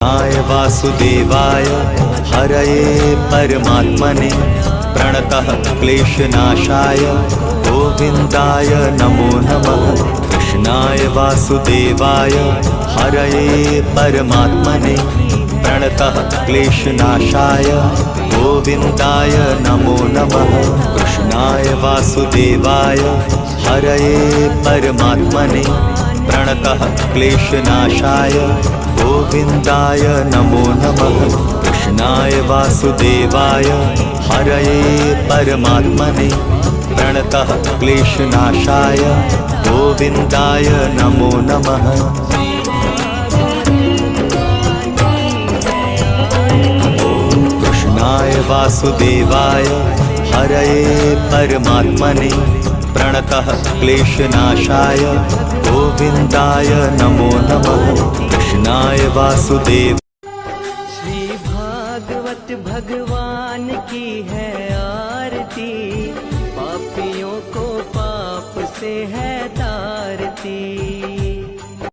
वासुदेवाय हरये परमात्मने प्रणतः क्लेशनाशाय गोविन्दाय नमो नमः। कृष्णाय वासुदेवाय हरये परमात्मने प्रणतः क्लेशनाशाय गोविन्दाय नमो नमः। कृष्णाय वासुदेवाय हरये परमात्मने प्रणतः क्लेशनाशाय गोविन्दाय नमो नमः। कृष्णाय वासुदेवाय हरये परमात्मने प्रणतः क्लेशनाशाय गोविन्दाय नमो नमः। कृष्णाय वासुदेवाय हरये परमात्मने प्रणतः क्लेशनाशाय गोविन्दाय नमो नमः। कृष्णाय वासुदेव। श्री भागवत भगवान की है आरती, पापियों को पाप से है तारती।